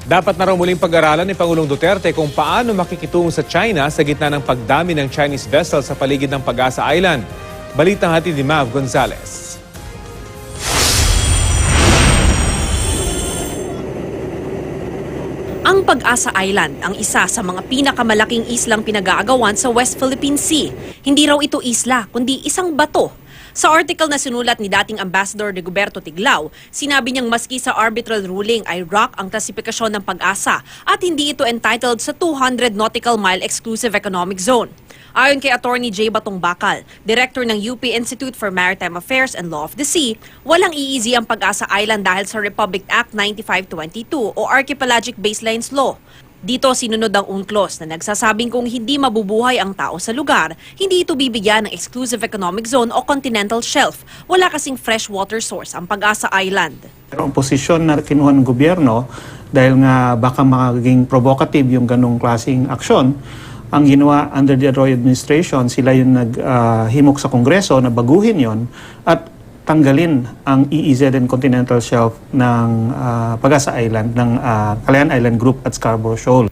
Dapat na raw muling pag-aralan ni Pangulong Duterte kung paano makikitungo sa China sa gitna ng pagdami ng Chinese vessels sa paligid ng Pag-asa Island. Balitang hatid ni Mav Gonzalez. Ang Pag-asa Island ang isa sa mga pinakamalaking islang pinag-aagawan sa West Philippine Sea. Hindi raw ito isla, kundi isang bato. Sa article na sinulat ni dating Ambassador Rigoberto Tiglao, sinabi niyang maski sa arbitral ruling ay rock ang klasifikasyon ng Pag-asa at hindi ito entitled sa 200 nautical mile exclusive economic zone. Ayon kay Attorney J. Batong Bakal, Director ng UP Institute for Maritime Affairs and Law of the Sea, walang iizi ang Pag-asa Island dahil sa Republic Act 9522 o Archipelagic Baselines Law. Dito sinunod ang UNCLOS na nagsasabing kung hindi mabubuhay ang tao sa lugar, hindi ito bibigyan ng exclusive economic zone o continental shelf. Wala kasing freshwater source ang Pag-asa Island. Pero ang posisyon na kinuha ng gobyerno, dahil nga baka maging provocative yung ganong klaseng aksyon, ang ginawa under the Arroyo administration, sila yung naghimok sa Kongreso na baguhin yon at tanggalin ang EEZ and Continental Shelf ng Pag-asa Island, ng Kalayaan Island Group at Scarborough Shoal.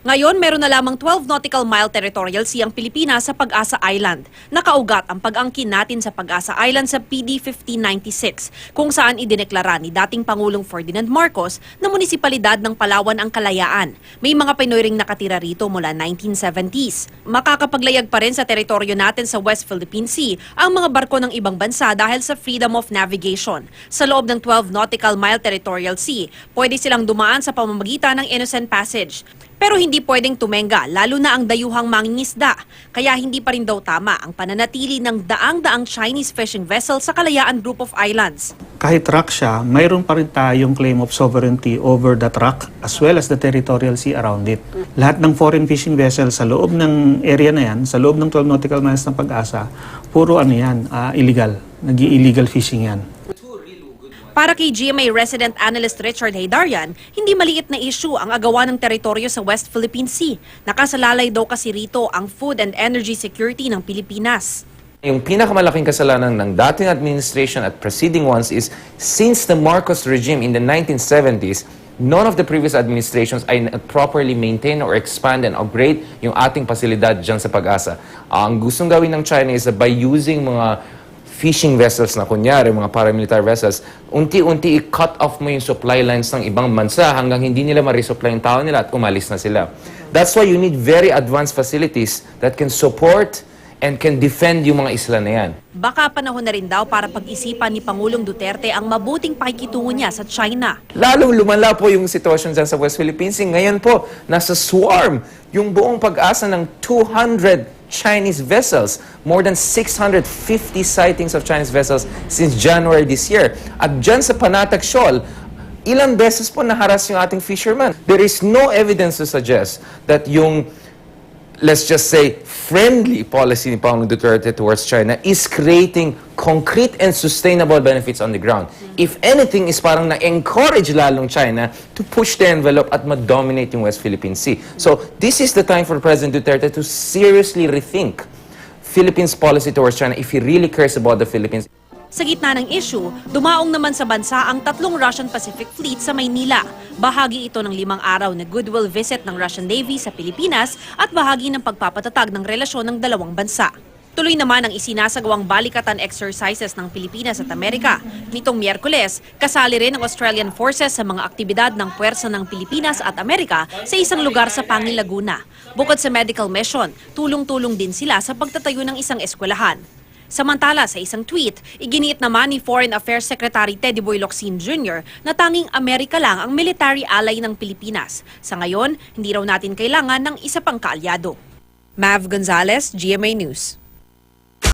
Ngayon, meron na lamang 12 nautical mile territorial sea ang Pilipinas sa Pag-asa Island. Nakaugat ang pag-angkin natin sa Pag-asa Island sa PD 1596, kung saan idineklara ni dating Pangulong Ferdinand Marcos na munisipalidad ng Palawan ang Kalayaan. May mga Pinoy ring nakatira rito mula 1970s. Makakapaglayag pa rin sa teritoryo natin sa West Philippine Sea ang mga barko ng ibang bansa dahil sa freedom of navigation. Sa loob ng 12 nautical mile territorial sea, pwede silang dumaan sa pamamagitan ng Innocent Passage. Pero hindi pwedeng tumenga, lalo na ang dayuhang mangingisda. Kaya hindi pa rin daw tama ang pananatili ng daang-daang Chinese fishing vessel sa Kalayaan Group of Islands. Kahit rock siya, mayroon pa rin tayong claim of sovereignty over that rock as well as the territorial sea around it. Lahat ng foreign fishing vessels sa loob ng area na yan, sa loob ng 12 nautical miles ng Pag-asa, puro illegal. Nag-illegal fishing yan. Para kay GMA resident analyst Richard Haydarian, hindi maliit na issue ang agawan ng teritoryo sa West Philippine Sea. Nakasalalay daw kasi rito ang food and energy security ng Pilipinas. Yung pinakamalaking kasalanan ng dating administration at preceding ones is since the Marcos regime in the 1970s, none of the previous administrations ay properly maintain or expand and upgrade yung ating pasilidad dyan sa Pag-asa. Ang gustong gawin ng China is by using mga fishing vessels na kunyari, mga paramilitary vessels, unti-unti i-cut off mo yung supply lines ng ibang bansa hanggang hindi nila ma-resupply yung tao nila at umalis na sila. That's why you need very advanced facilities that can support and can defend yung mga isla na yan. Baka panahon na rin daw para pag-isipan ni Pangulong Duterte ang mabuting pakikitungo niya sa China. Lalong lumala po yung sitwasyon dyan sa West Philippines. Ngayon po, nasa swarm yung buong Pag-asa ng 200 Chinese vessels. More than 650 sightings of Chinese vessels since January this year. At dyan sa Panatag Shoal, ilang beses po naharas yung ating fishermen. There is no evidence to suggest that yung, let's just say, friendly policy ni Pangulong Duterte towards China is creating concrete and sustainable benefits on the ground. If anything, is parang na-encourage lalong China to push the envelope at ma-dominate yung West Philippine Sea. So, this is the time for President Duterte to seriously rethink Philippines' policy towards China if he really cares about the Philippines. Sa gitna ng issue, dumaong naman sa bansa ang 3 Russian Pacific Fleet sa Maynila. Bahagi ito ng 5 araw na goodwill visit ng Russian Navy sa Pilipinas at bahagi ng pagpapatatag ng relasyon ng dalawang bansa. Tuloy naman ang isinasagawang balikatan exercises ng Pilipinas at Amerika. Nitong Miyerkules, kasali rin ang Australian Forces sa mga aktibidad ng puwersa ng Pilipinas at Amerika sa isang lugar sa Pangi, Laguna. Bukod sa medical mission, tulong-tulong din sila sa pagtatayo ng isang eskwelahan. Samantala, sa isang tweet, iginiit naman ni Foreign Affairs Secretary Teddy Boy Locsin Jr. na tanging Amerika lang ang military ally ng Pilipinas. Sa ngayon, hindi raw natin kailangan ng isa pang kaalyado. Mav Gonzalez, GMA News.